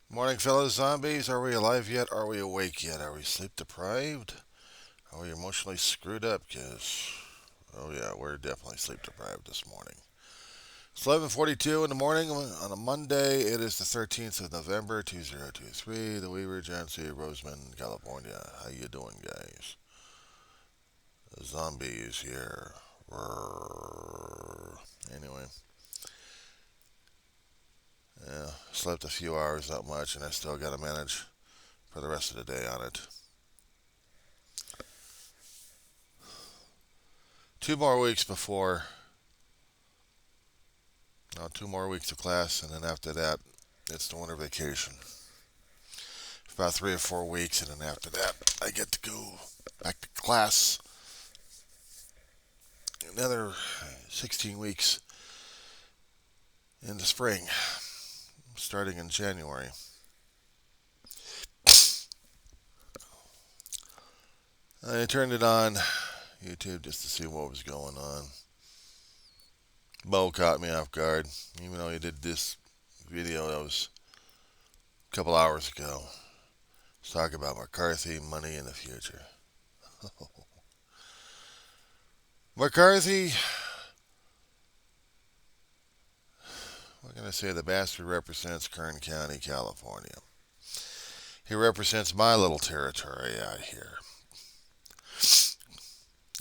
Morning, fellow zombies. Are we alive yet? Are we awake yet? Are we sleep deprived? Are we emotionally screwed up? Because, oh yeah, we're definitely sleep deprived this morning. It's 11:42 in the morning on a Monday. It is the 13th of November, 2023. The Weaver Agency, Roseman, California. How you doing, guys? The zombie is here. Anyway, yeah, slept a few hours, not much, and I still got to manage for the rest of the day on it. 2 more weeks before 2 more weeks of class, and then after that, it's the winter vacation. For about 3 or 4 weeks, and then after that, I get to go back to class. Another 16 weeks in the spring, starting in January. I turned it on YouTube just to see what was going on. Bo caught me off guard, even though he did this video that was a couple hours ago. Let's talk about McCarthy, money, in the future. McCarthy, what can I say? The bastard represents Kern County, California. He represents my little territory out here.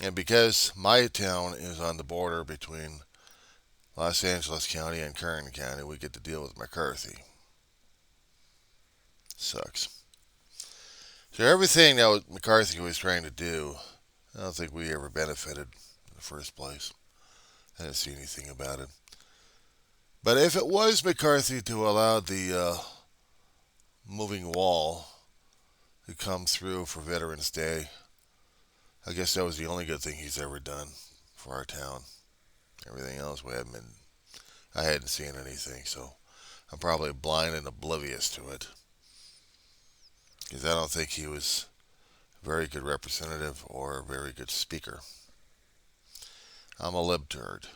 And because my town is on the border between Los Angeles County and Kern County, we get to deal with McCarthy. Sucks. So everything that McCarthy was trying to do, I don't think we ever benefited in the first place. I didn't see anything about it. But if it was McCarthy to allow the moving wall to come through for Veterans Day, I guess that was the only good thing he's ever done for our town. Everything else I hadn't seen anything, so I'm probably blind and oblivious to it. Because I don't think he was a very good representative or a very good speaker. I'm a libtard.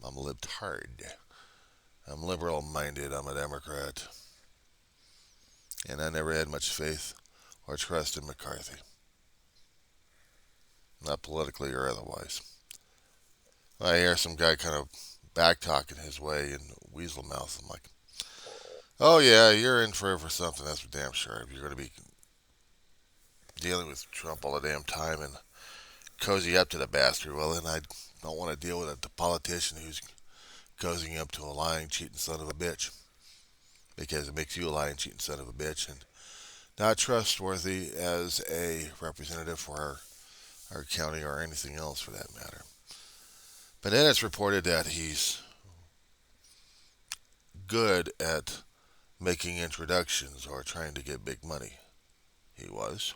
I'm a libtard. I'm liberal minded. I'm a Democrat. And I never had much faith or trust in McCarthy. Not politically or otherwise. I hear some guy kind of back talking his way in weasel mouth. I'm like, oh yeah, you're in for something. That's for damn sure. If you're going to be dealing with Trump all the damn time and cozy up to the bastard, well then I don't want to deal with a politician who's cozying up to a lying, cheating son of a bitch. Because it makes you a lying, cheating son of a bitch and not trustworthy as a representative for our county or anything else for that matter. But then it's reported that he's good at making introductions or trying to get big money. He was.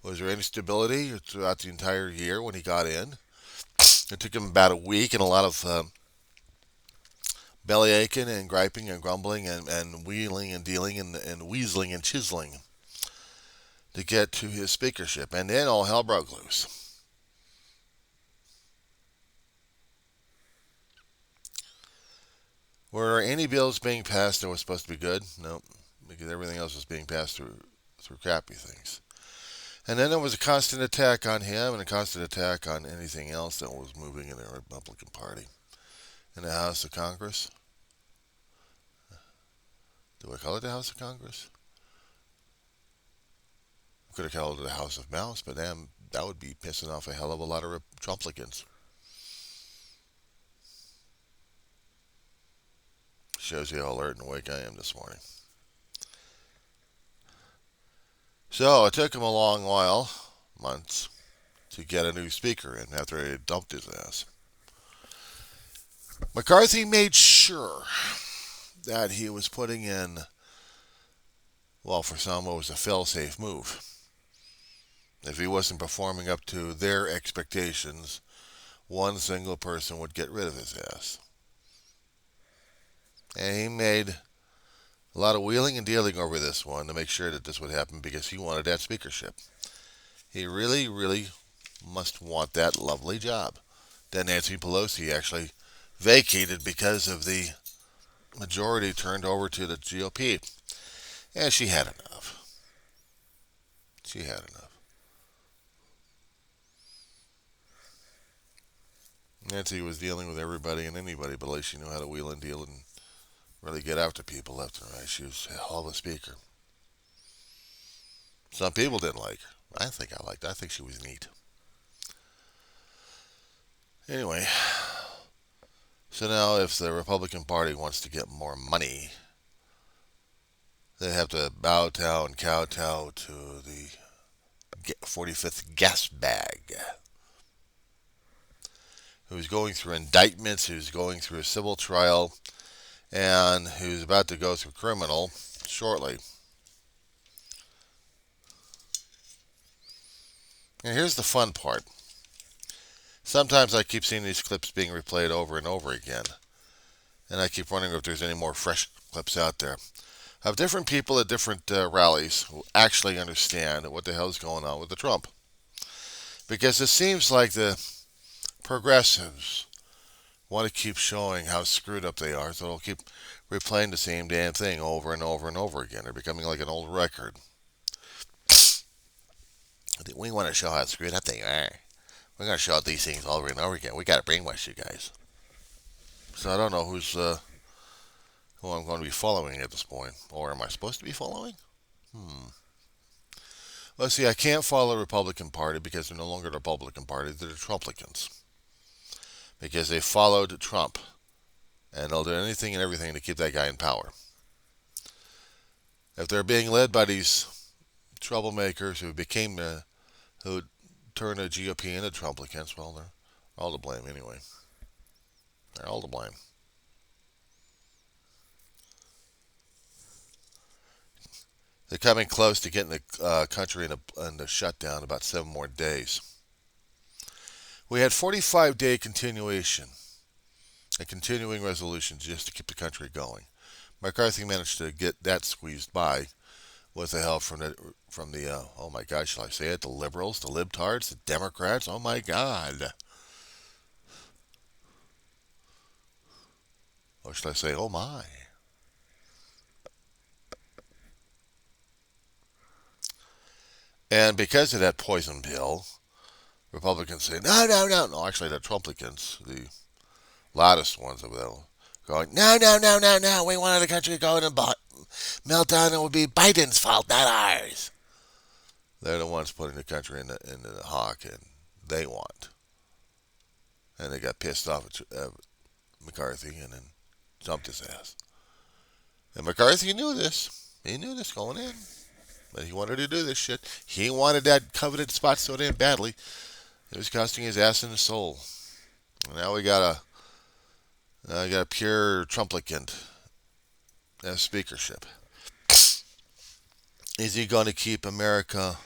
Was there any stability throughout the entire year when he got in? It took him about a week and a lot of belly aching and griping and grumbling and wheeling and dealing and weaseling and chiseling to get to his speakership. And then all hell broke loose. Were any bills being passed that were supposed to be good? No, because everything else was being passed through crappy things. And then there was a constant attack on him and a constant attack on anything else that was moving in the Republican Party. In the House of Congress. Do I call it the House of Congress? We could have called it the House of Mouse, but damn, that would be pissing off a hell of a lot of Trumplicans. Shows you how alert and awake I am this morning. So it took him a long while, months, to get a new speaker in after he had dumped his ass. McCarthy made sure that he was putting in, well, for some, it was a fail-safe move. If he wasn't performing up to their expectations, one single person would get rid of his ass. And he made a lot of wheeling and dealing over this one to make sure that this would happen because he wanted that speakership. He really, really must want that lovely job that Nancy Pelosi actually vacated because of the majority turned over to the GOP. And she had enough. She had enough. Nancy was dealing with everybody and anybody, but at least she knew how to wheel and deal and really get after people left and right. She was a hell of a speaker. Some people didn't like her. I think I liked her. I think she was neat. Anyway, so now if the Republican Party wants to get more money, they have to bow-tow and kowtow to the 45th gas bag, who's going through indictments, who's going through a civil trial, and who's about to go through criminal shortly. And here's the fun part. Sometimes I keep seeing these clips being replayed over and over again, and I keep wondering if there's any more fresh clips out there of different people at different rallies who actually understand what the hell is going on with the Trump. Because it seems like the progressives want to keep showing how screwed up they are, so they'll keep replaying the same damn thing over and over and over again. They're becoming like an old record. We want to show how screwed up they are. We're going to show these things over and over again. We got to brainwash you guys. So I don't know who I'm going to be following at this point. Or am I supposed to be following? Well, see, I can't follow the Republican Party because they're no longer the Republican Party. They're the Trumplicans. Because they followed Trump. And they'll do anything and everything to keep that guy in power. If they're being led by these troublemakers who turned the GOP into Trumplicans, well, they're all to blame anyway. They're all to blame. They're coming close to getting the country in a shutdown about 7 more days. We had 45-day continuation, a continuing resolution just to keep the country going. McCarthy managed to get that squeezed by with the help from the oh my God, shall I say it, the liberals, the libtards, the Democrats, oh my God. Or should I say, oh my. And because of that poison pill, Republicans say, no, no, no. No, actually, the Trumplicans, the loudest ones of them, going, no, no, no, no, no. We wanted the country to go in a meltdown. It would be Biden's fault, not ours. They're the ones putting the country in the hawk, and they want. And they got pissed off at McCarthy and then jumped his ass. And McCarthy knew this. He knew this going in. But he wanted to do this shit. He wanted that coveted spot so damn badly. It was costing his ass and his soul. And now we got a pure Trumplicant as speakership. Is he going to keep America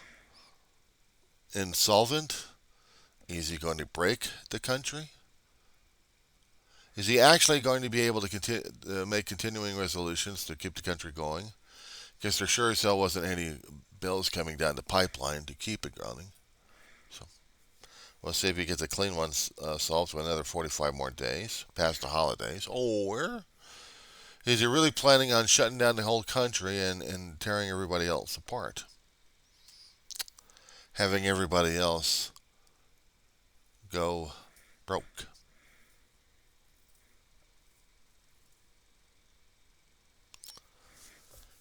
insolvent? Is he going to break the country? Is he actually going to be able to make continuing resolutions to keep the country going? Because there sure as hell wasn't any bills coming down the pipeline to keep it running. So we'll see if he gets the clean ones solved for another 45 more days, past the holidays. Or is he really planning on shutting down the whole country and tearing everybody else apart? Having everybody else go broke.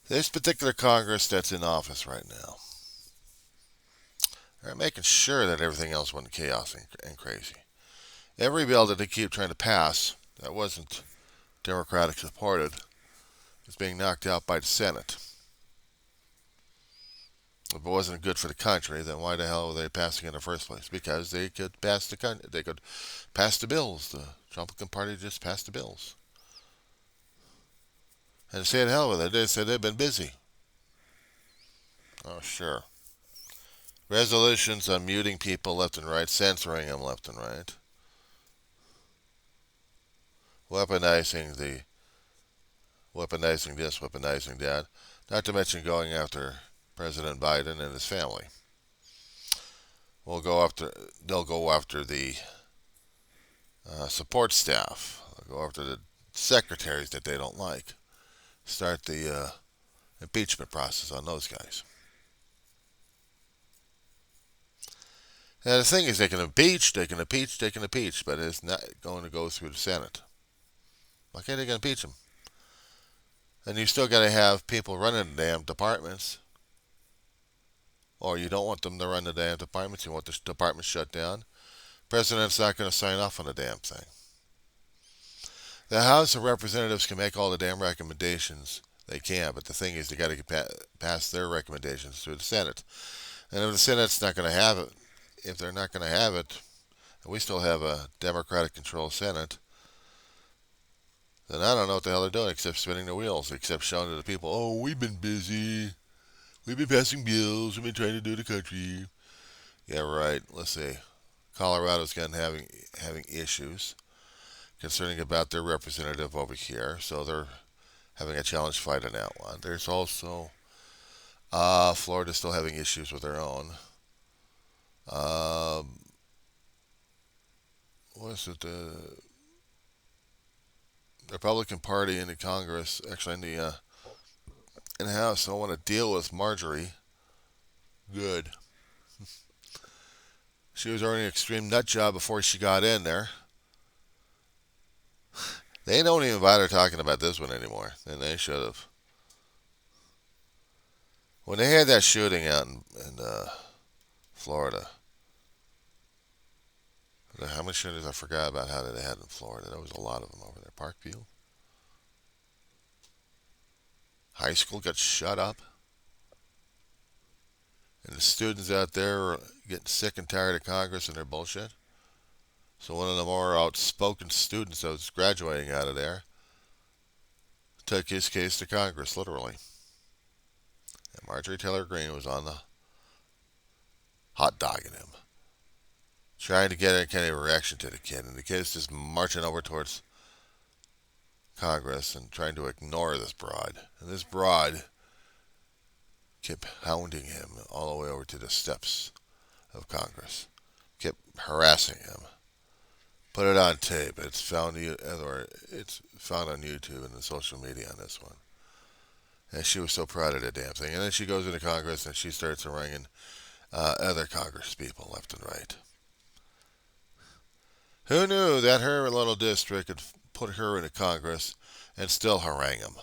This particular Congress that's in office right now, they're making sure that everything else went chaos and crazy. Every bill that they keep trying to pass that wasn't Democratic supported is being knocked out by the Senate. If it wasn't good for the country, then why the hell were they passing it in the first place? Because they could pass the bills. The Republican Party just passed the bills. And say the hell with it. They said they've been busy. Oh, sure. Resolutions on muting people left and right, censoring them left and right. Weaponizing this, weaponizing that. Not to mention going after President Biden and his family. They'll go after the support staff. They'll go after the secretaries that they don't like. Start the impeachment process on those guys. And the thing is, they can impeach, but it's not going to go through the Senate. Okay, they can impeach them. And you still got to have people running the damn departments. Or you don't want them to run the damn departments. You want the department shut down. President's not going to sign off on the damn thing. The House of Representatives can make all the damn recommendations they can, but the thing is, they got to pass their recommendations through the Senate. And if the Senate's not going to have it, if they're not going to have it, and we still have a Democratic-controlled Senate, then I don't know what the hell they're doing except spinning their wheels, except showing to the people, oh, we've been busy. We've been passing bills. We've been trying to do the country. Yeah, right. Let's see. Colorado's having issues concerning about their representative over here, so they're having a challenge fight on that one. There's also Florida's still having issues with their own. What is it? The Republican Party in the Congress, actually in the House, don't want to deal with Marjorie. Good. She was already an extreme nut job before she got in there. They don't even bother talking about this one anymore, and they should have. When they had that shooting out in Florida, how many shootings I forgot about how they had in Florida. There was a lot of them over there. Parkview. High school got shut up. And the students out there are getting sick and tired of Congress and their bullshit. So one of the more outspoken students that was graduating out of there took his case to Congress, literally. And Marjorie Taylor Greene was on the hot dogging him, trying to get any kind of reaction to the kid. And the kid's just marching over towards Congress and trying to ignore this broad. And this broad kept hounding him all the way over to the steps of Congress. Kept harassing him. Put it on tape. It's found on YouTube and the social media on this one. And she was so proud of the damn thing. And then she goes into Congress and she starts haranguing other Congress people left and right. Who knew that her little district could put her into Congress and still harangue him?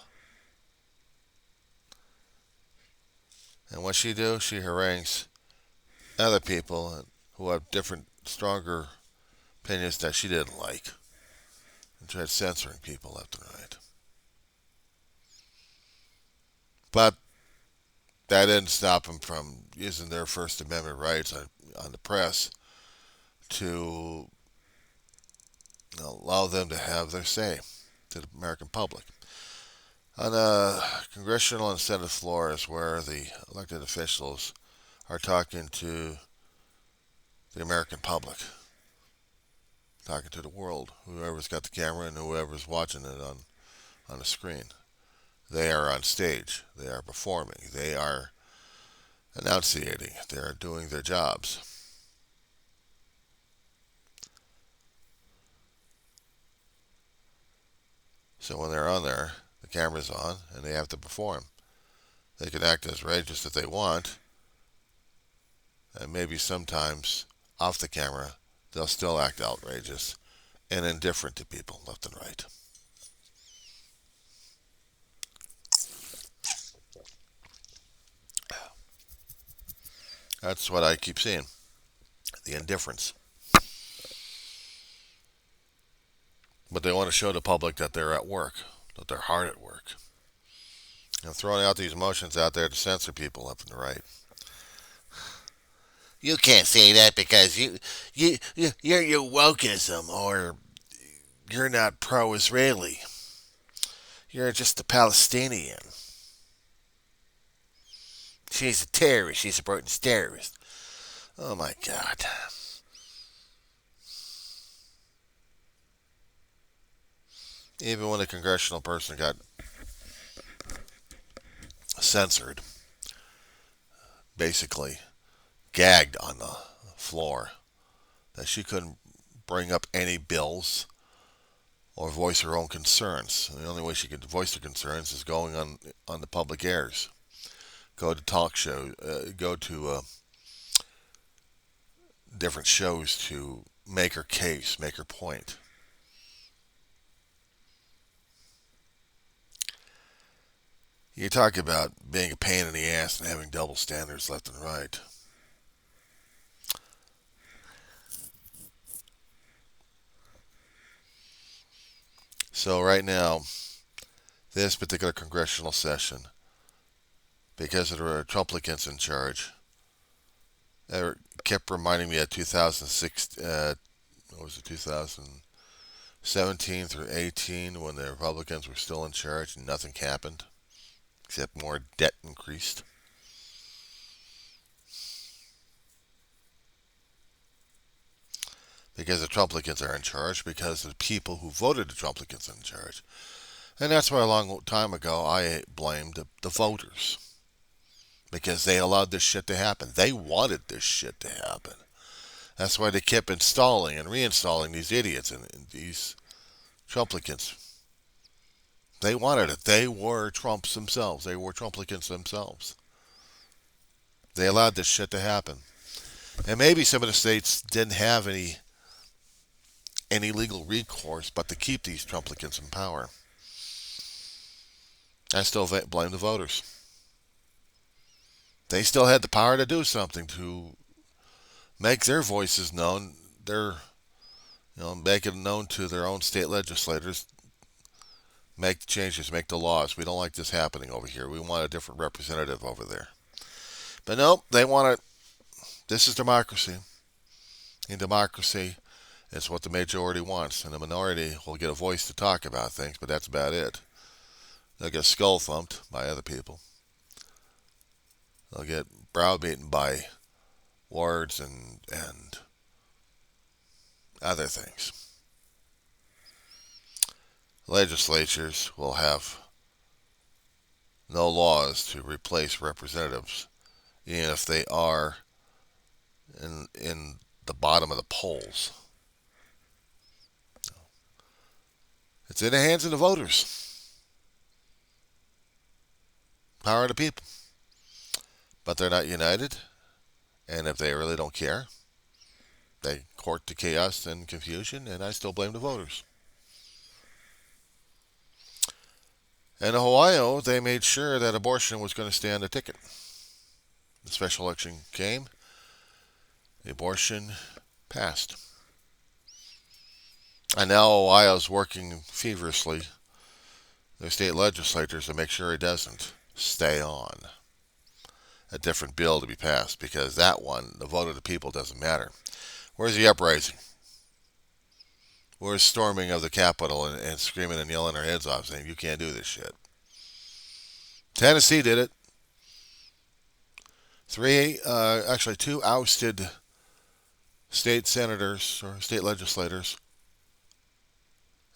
And what she do? She harangues other people who have different, stronger opinions that she didn't like, and tried censoring people left and right. But that didn't stop them from using their First Amendment rights on the press to allow them to have their say to the American public. On the congressional and Senate floors where the elected officials are talking to the American public, talking to the world, whoever's got the camera and whoever's watching it on the screen. They are on stage. They are performing. They are enunciating. They are doing their jobs. So when they're on there, the camera's on, and they have to perform. They can act as outrageous if they want, and maybe sometimes off the camera, they'll still act outrageous and indifferent to people left and right. That's what I keep seeing. The indifference. But they want to show the public that they're at work, that they're hard at work. And throwing out these motions out there to censor people left and right. You can't say that because you're wokeism, or you're not pro-Israeli. You're just a Palestinian. She's a terrorist. She's supporting terrorists. Oh my God. Even when a congressional person got censored, basically gagged on the floor, that she couldn't bring up any bills or voice her own concerns. And the only way she can voice her concerns is going on the public airs. Go to talk shows, go to different shows to make her case, make her point. You talk about being a pain in the ass and having double standards left and right. So right now, this particular congressional session, because of the Trumplicans in charge, it kept reminding me of 2006, what was it, 2017 through 18, when the Republicans were still in charge and nothing happened, except more debt increased. Because the Trumplicans are in charge, because the people who voted the Trumplicans are in charge. And that's why a long time ago I blamed the voters. Because they allowed this shit to happen. They wanted this shit to happen. That's why they kept installing and reinstalling these idiots and these Trumplicans. They wanted it. They were Trumps themselves. They were Trumplicans themselves. They allowed this shit to happen. And maybe some of the states didn't have any legal recourse but to keep these Trumplicans in power. I still blame the voters. They still had the power to do something, to make their voices known, make it known to their own state legislators, make the changes, make the laws. We don't like this happening over here. We want a different representative over there. But no, they want it. This is democracy. In democracy, it's what the majority wants, and the minority will get a voice to talk about things, but that's about it. They'll get skull thumped by other people. They'll get browbeaten by words and other things. Legislatures will have no laws to replace representatives, even if they are in the bottom of the polls. It's in the hands of the voters. Power of the people. But they're not united, and if they really don't care, they court to chaos and confusion, and I still blame the voters. And in Ohio, they made sure that abortion was going to stay on the ticket. The special election came, the abortion passed. And now Ohio's working feverishly, their state legislators, to make sure it doesn't stay on. A different bill to be passed, because that one, the vote of the people, doesn't matter. Where's the uprising? Where's storming of the Capitol and screaming and yelling our heads off, saying you can't do this shit? Tennessee did it. Two ousted state senators or state legislators,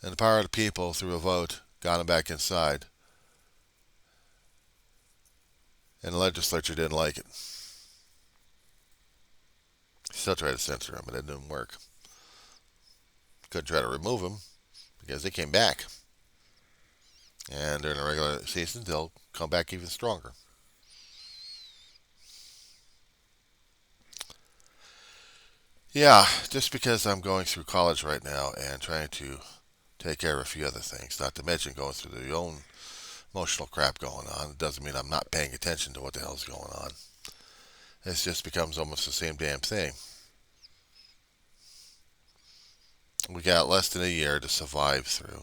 and the power of the people, through a vote, got them back inside. And the legislature didn't like it. Still tried to censor them, but it didn't work. Couldn't try to remove them because they came back. And during the regular season, they'll come back even stronger. Yeah, just because I'm going through college right now and trying to take care of a few other things, not to mention going through the own emotional crap going on, it doesn't mean I'm not paying attention to what the hell's going on. It just becomes almost the same damn thing. We got less than a year to survive through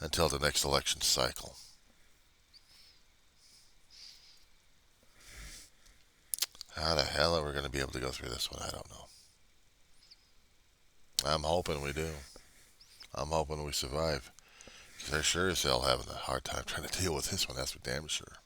until the next election cycle. How the hell are we going to be able to go through this one? I don't know. I'm hoping we do. I'm hoping we survive. Because they're sure as hell having a hard time trying to deal with this one, that's for damn sure.